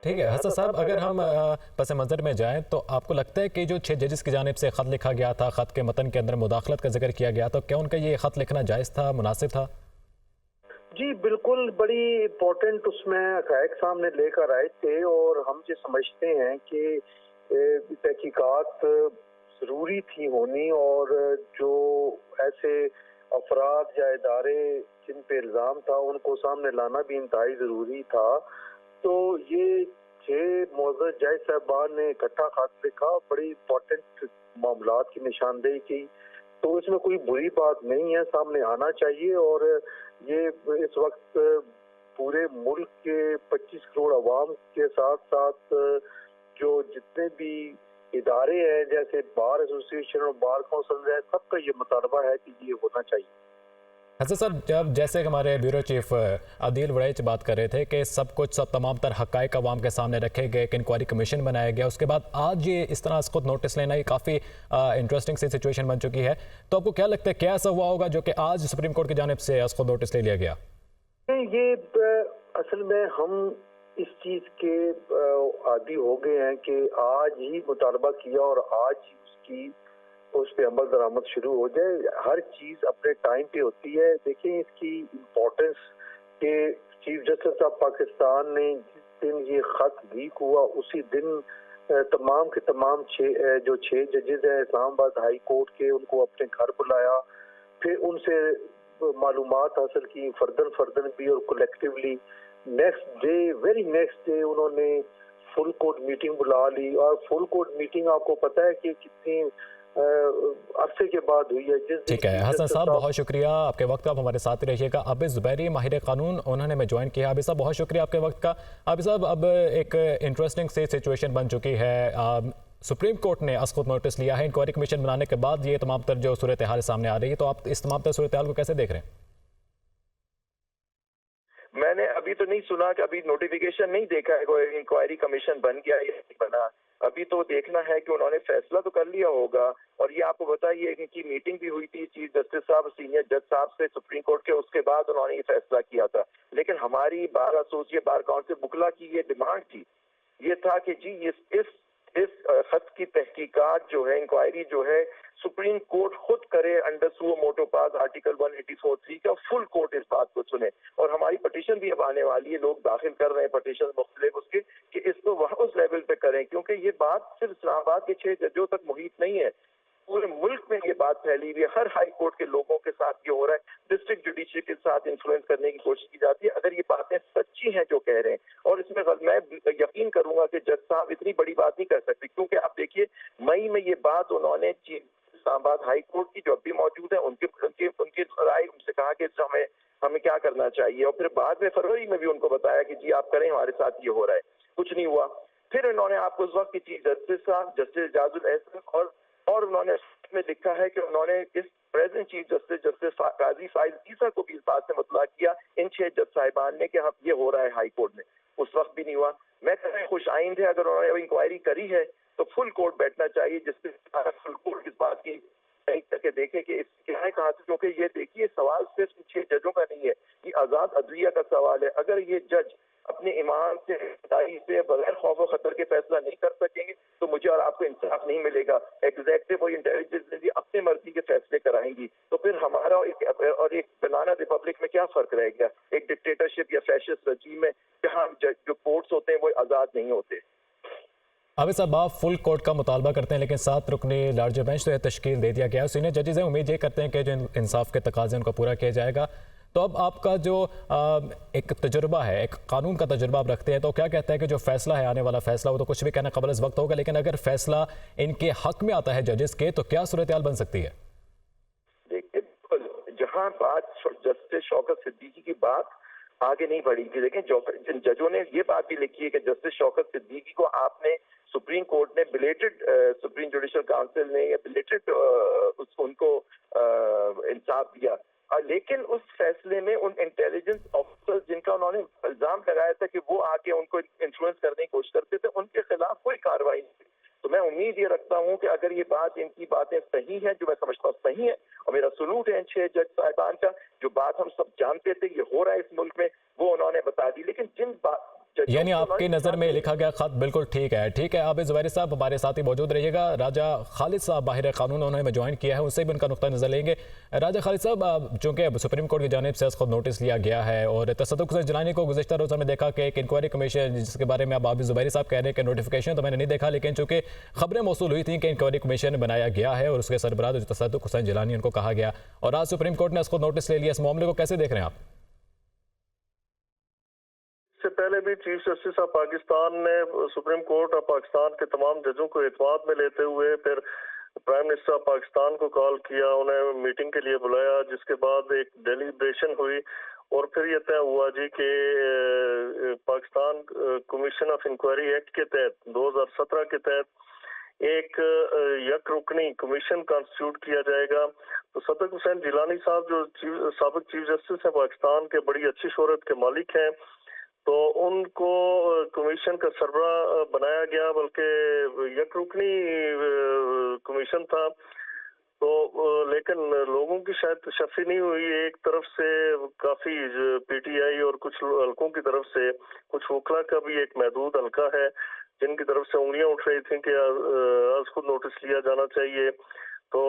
ٹھیک ہے حسن صاحب، اگر ہم پس منظر میں جائیں تو آپ کو لگتا ہے کہ جو 6 ججز کی جانب سے خط لکھا گیا تھا، خط کے متن کے اندر مداخلت کا ذکر کیا گیا، تو کیا ان کا یہ خط لکھنا جائز تھا، مناسب تھا؟ جی بالکل، بڑی امپورٹنٹ اس میں حقائق سامنے لے کر آئے تھے، اور ہم یہ سمجھتے ہیں کہ تحقیقات ضروری تھی ہونی، اور جو ایسے افراد یا ادارے جن پہ الزام تھا ان کو سامنے لانا بھی انتہائی ضروری تھا۔ تو یہ 6 معزز جج صاحبان نے اکٹھا خط لکھا، بڑی امپورٹنٹ معاملات کی نشاندہی کی، تو اس میں کوئی بری بات نہیں ہے، سامنے آنا چاہیے۔ اور یہ اس وقت پورے ملک کے 25 کروڑ عوام کے ساتھ ساتھ جو جتنے بھی ادارے ہیں جیسے بار ایسوسی ایشن اور بار کونسل ہے، سب کا یہ مطالبہ ہے کہ یہ ہونا چاہیے۔ حسن صاحب، جیسے ہمارے بیورو چیف عادل وڑیچ بات کر رہے تھے کہ سب تمام تر حقائق عوام کے سامنے رکھے گئے، ایک انکوائری کمیشن بنایا گیا، اس کے بعد آج یہ اس طرح خود نوٹس لینا یہ کافی انٹرسٹنگ سی سچویشن بن چکی ہے، تو آپ کو کیا لگتا ہے کیا ایسا ہوا ہوگا جو کہ آج سپریم کورٹ کی جانب سے خود نوٹس لے لیا گیا؟ یہ اصل میں ہم اس چیز کے عادی ہو گئے ہیں کہ آج ہی مطالبہ کیا اور آج ہی اس پہ عمل درآمد شروع ہو جائے۔ ہر چیز اپنے ٹائم پہ ہوتی ہے۔ دیکھیں اس کی امپورٹنس کہ چیف جسٹس آف پاکستان نے جس دن یہ خط لیک ہوا اسی دن تمام کے تمام 6 ججز ہیں اسلام آباد ہائی کورٹ کے، ان کو اپنے گھر بلایا، پھر ان سے معلومات حاصل کی فردن بھی اور کولیکٹیولی۔ ویری نیکسٹ ڈے انہوں نے فل کورٹ میٹنگ بلا لی، اور فل کورٹ میٹنگ آپ کو پتہ ہے کہ کتنی عرصے کے بعد ہوئی ہے۔ ٹھیک ہے حسن صاحب، بہت شکریہ آپ کے وقت کا، آپ ہمارے ساتھ رہیے گا۔ عابد زبیری ماہر قانون، انہوں نے میں جوائن کیا۔ عابد صاحب بہت شکریہ آپ کے وقت کا۔ عابد صاحب، اب ایک انٹرسٹنگ سی سچویشن بن چکی ہے، سپریم کورٹ نے از خود نوٹس لیا ہے انکوائری کمیشن بنانے کے بعد، یہ تمام تر جو صورتحال سامنے آ رہی ہے، تو آپ اس تمام تر صورتحال کو کیسے دیکھ رہے ہیں؟ میں نے ابھی تو نہیں سنا کہ ابھی نوٹیفیکیشن نہیں دیکھا ہے کوئی انکوائری کمیشن بن گیا یا نہیں بنا۔ ابھی تو دیکھنا ہے کہ انہوں نے فیصلہ تو کر لیا ہوگا، اور یہ آپ کو بتائیے ان کی میٹنگ بھی ہوئی تھی چیف جسٹس صاحب سینئر جج صاحب سے سپریم کورٹ کے، اس کے بعد انہوں نے یہ فیصلہ کیا تھا۔ لیکن ہماری بار ایسوسی بار کاؤنسل بکلا کی یہ ڈیمانڈ تھی، یہ تھا کہ جی اس خط کی تحقیقات جو ہے، انکوائری جو ہے، سپریم کورٹ خود کرے انڈر سو موٹو پاس آرٹیکل 184(3) کا، فل کورٹ اس بات کو سنے۔ اور ہماری پٹیشن بھی اب آنے والی ہے، لوگ داخل کر رہے ہیں پٹیشن مختلف اس کے، کہ اس کو وہاں اس لیول پہ کریں، کیونکہ یہ بات صرف اسلام آباد کے 6 ججوں تک محیط نہیں ہے، پورے ملک میں یہ بات پھیلی ہوئی ہے۔ ہر ہائی کورٹ کے لوگوں کے ساتھ یہ ہو رہا ہے، ڈسٹرکٹ جوڈیشری کے ساتھ انفلوئنس کرنے کی کوشش کی جاتی ہے۔ اگر یہ باتیں سچی ہیں جو کہہ رہے ہیں، اور اس میں میں یقین کروں گا کہ جج صاحب اتنی بڑی بات نہیں کر سکتے، کیونکہ آپ دیکھیے مئی میں یہ بات انہوں نے اسلام آباد ہائی کورٹ کی جو اب بھی موجود ہیں ان کی رائے ان سے کہا کہ ہمیں کیا کرنا چاہیے، اور پھر بعد میں فروری میں بھی ان کو بتایا کہ جی آپ کریں، ہمارے ساتھ یہ ہو رہا ہے، کچھ نہیں ہوا۔ پھر انہوں نے آپ کو اس وقت کی چیف جسٹس صاحب جسٹس اعجاز الاحسن اور انہوں نے میں لکھا ہے کہ انہوں نے اس پریزنٹ چیف جسٹس قاضی فائز عیسیٰ کو بھی اس بات سے مطلع کیا ان 6 جج صاحبان نے کہ یہ ہو رہا ہے ہائی کورٹ میں، اس وقت بھی نہیں ہوا۔ میں کہہ رہا ہوں خوش آئند ہے، اگر انہوں نے انکوائری کری ہے تو فل کورٹ بیٹھنا چاہیے، جس سے فل کورٹ اس بات کی کر کے دیکھے کہ اس کیا ہے کہاں سے، کیونکہ یہ دیکھیے سوال صرف 6 ججوں کا نہیں ہے، یہ آزاد عدلیہ کا سوال ہے۔ اگر یہ جج اپنے ایمان سے بغیر خوف و خطر کے فیصلہ نہیں کر سکیں گے تو مجھے اور آپ کو انصاف نہیں ملے گا۔ ایگزیکٹو اور انٹیلیجنس اپنے مرضی کے فیصلے کرائیں گی تو پھر ہمارا اور ایک بنانا ریپبلک میں کیا فرق رہ گیا، ایک ڈکٹیٹرشپ یا فیشسٹ رجیم میں جہاں جو کورٹس ہوتے ہیں وہ آزاد نہیں ہوتے۔ عابد صاحب، آپ فل کورٹ کا مطالبہ کرتے ہیں لیکن 7 رکنی لارجر بینچ تو تشکیل دے دیا گیا، سینئر ججز ہیں، امید یہ کرتے ہیں کہ جو انصاف کے تقاضے ان کو پورا کیا جائے گا۔ تو اب آپ کا جو ایک تجربہ ہے، ایک قانون کا تجربہ آپ رکھتے ہیں، تو کیا کہتے ہیں کہ جو فیصلہ ہے، آنے والا فیصلہ، وہ تو کچھ بھی کہنا قبل از وقت ہوگا، لیکن اگر فیصلہ ان کے حق میں آتا ہے ججز کے، تو کیا صورتحال بن سکتی ہے؟ دیکھیے جہاں بات جسٹس شوکت صدیقی کی بات آگے نہیں بڑھی تھی، لیکن جن ججوں نے یہ بات بھی لکھی ہے کہ جسٹس شوکت صدیقی کو آپ نے سپریم کورٹ نے بلیٹڈ سپریم جوڈیشل کاؤنسل نے یا بلیٹڈ ان کو انصاف دیا، لیکن اس فیصلے میں ان انٹیلیجنس آفیسر جن کا انہوں نے الزام لگایا تھا کہ وہ آ کے ان کو انفلوئنس کرنے کی کوشش کرتے تھے، ان کے خلاف کوئی کارروائی نہیں تھی۔ تو میں امید یہ رکھتا ہوں کہ اگر یہ بات ان کی باتیں صحیح ہیں، جو میں سمجھتا ہوں صحیح ہے، اور میرا سلوٹ ہے ان 6 جج صاحبان کا، جو بات ہم سب جانتے تھے یہ ہو رہا ہے اس ملک میں، وہ انہوں نے بتا دی۔ لیکن जजों यानी को आपकी ना नज़र में लिखा गया खत बिल्कुल ठीक है। ठीक है, आबिद ज़ुबैरी साहब हमारे साथ ही मौजूद रहिएगा। राजा खालिद साहब माहिर कानून उन्होंने ज्वाइन किया है, उनसे भी उनका नुक्ता नज़र लेंगे। राजा खालिद साहब, चूँकि सुप्रीम कोर्ट की जानिब से खुद नोटिस लिया गया है और तसद्दुक़ हुसैन जिलानी को गुज़िश्ता रोज़ हमने देखा कि एक इंक्वायरी कमीशन, जिसके बारे में अब आबिद ज़ुबैरी साहब कह रहे हैं कि नोटिफिकेशन तो मैंने नहीं देखा, लेकिन चूँकि खबरें मौसूल हुई थी कि इंक्वायरी कमीशन बनाया गया है और उसके सरबराह जो तसद्दुक़ हुसैन जिलानी उनको कहा गया, और आज सुप्रीम कोर्ट ने इसको नोटिस ले लिया। इस मामले को कैसे देख रहे हैं आप? इससे पहले भी चीफ जस्टिस ऑफ पाकिस्तान ने सुप्रीम कोर्ट ऑफ पाकिस्तान के तमाम जजों को एतमाद में लेते हुए फिर प्राइम मिनिस्टर ऑफ पाकिस्तान को कॉल किया, उन्हें मीटिंग के लिए बुलाया, जिसके बाद एक डेलीब्रेशन हुई और फिर ये तय हुआ जी कि Pakistan commission of inquiry act के तहत 2017 के तहत एक यक रुकनी कमीशन कॉन्स्टिट्यूट किया जाएगा। तो सदक हुसैन जिलानी साहब जो साबिक चीफ जस्टिस हैं पाकिस्तान के, बड़ी अच्छी शोहरत के मालिक हैं, तो उनको कमीशन का सरबराह बनाया गया, बल्कि यक रुकनी कमीशन था। तो लेकिन लोगों की शायद तशफ़ी नहीं हुई। एक तरफ से काफ़ी पीटीआई और कुछ हल्कों की तरफ से, कुछ वकला का भी एक महदूद हल्का है जिनकी तरफ से उंगलियां उठ रही थी कि आज खुद नोटिस लिया जाना चाहिए। तो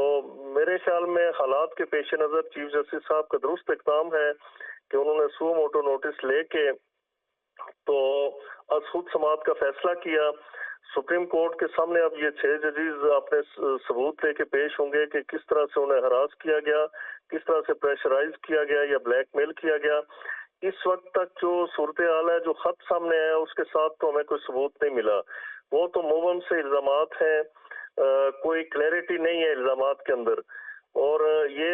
मेरे ख्याल में हालात के पेश नज़र चीफ जस्टिस साहब का दुरुस्त इक़दाम है कि उन्होंने सू मोटो नोटिस लेके तो आज खुद समाअत का फैसला किया। सुप्रीम कोर्ट के सामने अब ये 6 जजेस अपने सबूत लेके पेश होंगे कि किस तरह से उन्हें हरास किया गया, किस तरह से प्रेशराइज किया गया या ब्लैकमेल किया गया। इस वक्त तक जो सूरत हाल है, जो खत सामने आया, उसके साथ तो हमें कोई सबूत नहीं मिला। वो तो मुबहम से इल्जामात हैं, कोई क्लैरिटी नहीं है इल्जामात के अंदर। और ये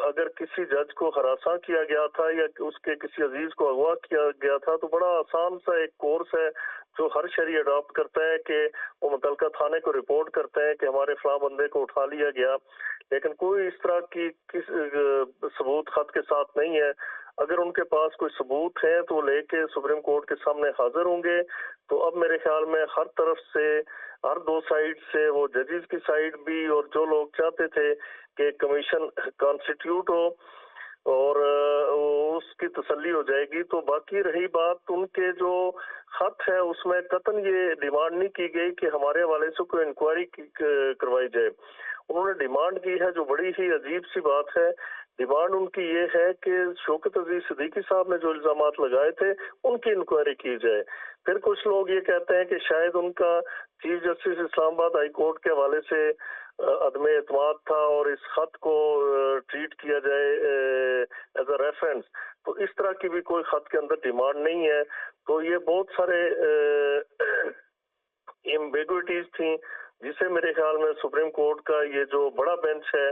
अगर किसी जज को हरासा किया गया था या उसके किसी अजीज को अगवा किया गया था, तो बड़ा आसान सा एक कोर्स है जो हर शहरी अडॉप्ट करता है कि वो मुतलका थाने को रिपोर्ट करते हैं कि हमारे फलां बंदे को उठा लिया गया, लेकिन कोई इस तरह की सबूत खत के साथ नहीं है। अगर उनके पास कोई सबूत है तो लेके सुप्रीम कोर्ट के सामने हाजिर होंगे। तो अब मेरे ख्याल में हर तरफ से, हर दो साइड से, वो जजेस की साइड भी और जो लोग चाहते थे कि कमीशन कॉन्स्टिट्यूट हो और उसकी तसल्ली हो जाएगी। तो बाकी रही बात उनके जो खत है, उसमें कतन ये डिमांड नहीं की गई कि हमारे हवाले से कोई इंक्वायरी करवाई जाए। उन्होंने डिमांड की है, जो बड़ी ही अजीब सी बात है। डिमांड उनकी ये है कि शौकत अजीज सिद्दीकी साहब ने जो इल्जामात लगाए थे उनकी इंक्वायरी की जाए। फिर कुछ लोग ये कहते हैं कि शायद उनका chief justice Islamabad high court के हवाले से अदम एतमाद था और इस खत को ट्रीट किया जाए एज अ रेफरेंस। तो इस तरह की भी कोई खत के अंदर डिमांड नहीं है। तो ये बहुत सारे एम्बिग्विटीज थी, जिसे मेरे ख्याल में सुप्रीम कोर्ट का ये जो बड़ा बेंच है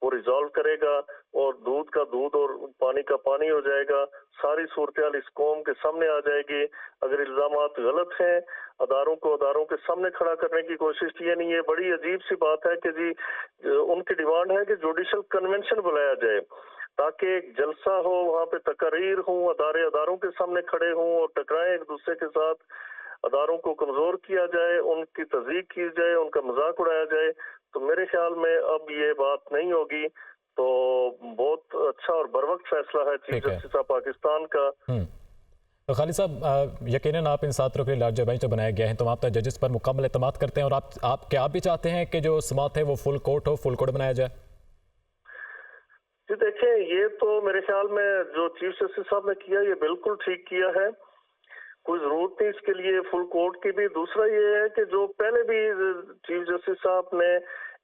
वो रिजॉल्व करेगा और दूध का दूध और पानी का पानी हो जाएगा। सारी सूरत इस कौम के सामने आ जाएगी। अगर इल्जामात गलत हैं, अदारों को अदारों के सामने खड़ा करने की कोशिश की नहीं है। बड़ी अजीब सी बात है कि जी उनकी डिमांड है कि जुडिशल कन्वेंशन बुलाया जाए ताकि एक जलसा हो, वहाँ पे तकरीर हो, अदारों के सामने खड़े हों और टकराएं एक दूसरे के साथ, अदारों को कमजोर किया जाए, उनकी तज़ीक की जाए, उनका मजाक उड़ाया जाए। तो मेरे ख्याल में अब ये बात नहीं होगी। तो बहुत अच्छा और बरवक्त फैसला है चीफ जस्टिस ऑफ पाकिस्तान का। तो खालिद साहब, यकीनन आप इन 7 रुकनी लार्जर बेंच जो बनाए गए हैं, तो आप तो जजेस पर मुकम्मल एतमाद करते हैं और आप भी चाहते हैं कि जो समाअत है वो फुल कोर्ट हो, फुल कोर्ट बनाया जाए? जी देखिए, ये तो मेरे ख्याल में जो चीफ जस्टिस साहब ने किया ये बिल्कुल ठीक किया है। कोई जरूरत नहीं इसके लिए फुल कोर्ट की भी। दूसरा ये है कि जो पहले भी चीफ जस्टिस साहब ने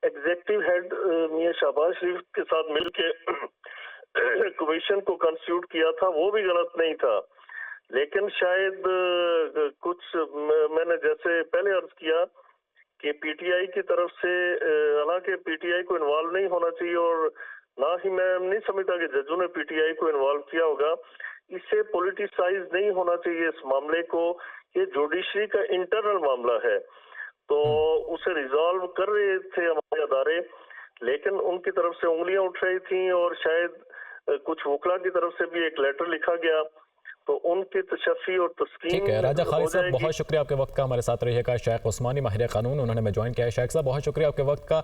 एग्जीक्यूटिव हेड मियां शहबाज शरीफ के साथ मिलके कमीशन को कॉन्स्टिट्यूट किया था, वो भी गलत नहीं था। लेकिन शायद कुछ मैंने जैसे पहले अर्ज किया कि पीटीआई की तरफ से, हालांकि पीटीआई को इन्वॉल्व नहीं होना चाहिए और ना ही मैं नहीं समझता कि जजों ने पीटीआई को इन्वॉल्व किया होगा। इससे पॉलिटिसाइज नहीं होना चाहिए इस मामले को। ये जुडिशरी का इंटरनल मामला है, तो उसे रिजॉल्व कर रहे थे हमारे अदारे, लेकिन उनकी तरफ से उंगलियां उठ रही थी और शायद कुछ वकला की तरफ से भी एक लेटर लिखा गया, तो उनकी तशफ़ी और तस्कीन। ठीक है राजा खालिद साहब, बहुत शुक्रिया आपके वक्त का। हमारे साथ रहिएगा शेख उस्मानी माहिर कानून, उन्होंने ज्वाइन किया है। शेख साहब बहुत शुक्रिया आपके वक्त का।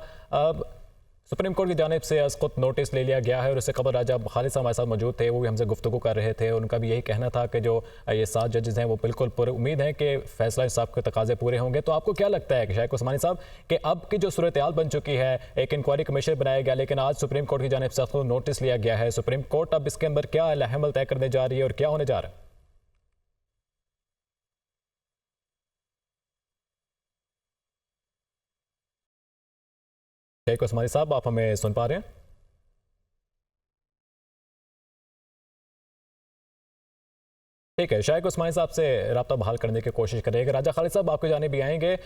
सुप्रीम कोर्ट की जानिब से आज खुद नोटिस ले लिया गया है और इससे कबल राजा खालिद साहब हमारे साथ मौजूद थे, वो भी हमसे गुफ्तगू कर रहे थे। उनका भी यही कहना था कि जो ये 7 जजेस हैं वो बिल्कुल पूरी उम्मीद है कि फैसला इंसाफ के तकाजे पूरे होंगे। तो आपको क्या लगता है कि शाइख उस्मानी साहब कि अब की जो सूरत हाल बन चुकी है, एक इंक्वायरी कमीशन बनाया गया लेकिन आज सुप्रीम कोर्ट की जानिब से खुद नोटिस लिया गया है, सुप्रीम कोर्ट अब इसके अंदर क्या अमल तय करने जा रही है और क्या होने जा रहा है? शेख उस्मानी साहब, आप हमें सुन पा रहे हैं? ठीक है, शेख उस्मानी साहब से रब्ता बहाल करने की कोशिश करेंगे। राजा खालिद साहब आपकी जानिब भी आएंगे।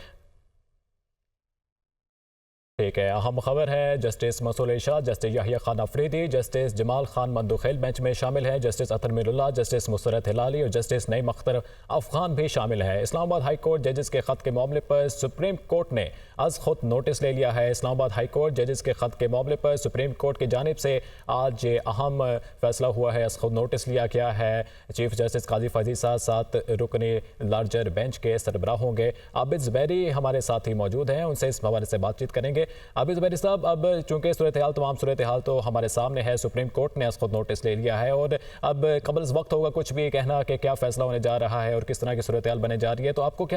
ठीक है, अहम खबर है, justice Masool Irshad, justice Yahya Khan Afridi, justice Jamal Khan Mandokhel bench में शामिल है, जस्टिस अतर मिरुल्लाह, जस्टिस मुसरत हिलाली और जस्टिस नईम अख्तर अफगान भी शामिल है। इस्लामाबाद हाई कोर्ट जजेस के खत के मामले पर सुप्रीम कोर्ट ने आज खुद नोटिस ले लिया है। इस्लामाबाद हाई कोर्ट जजेस के खत के मामले पर सुप्रीम कोर्ट की जानिब से आज अहम फैसला हुआ है, आज खुद नोटिस लिया गया है। चीफ जस्टिस काजी फजील साहब 7 रुकनी लार्जर बेंच के सरबराह होंगे। आबिद ज़ुबैरी हमारे साथ ही मौजूद हैं, उनसे इस हवाले से बातचीत करेंगे। आबिद ज़ुबैरी साहब, अब चूंकि तमाम सूरत हाल तो हमारे सामने है, सुप्रीम कोर्ट ने आज खुद नोटिस ले लिया है और अब कबल वक्त होगा कुछ भी कहना कि क्या फैसला होने जा रहा है और किस तरह की सूरत हाल बने जा रही है, तो आपको क्या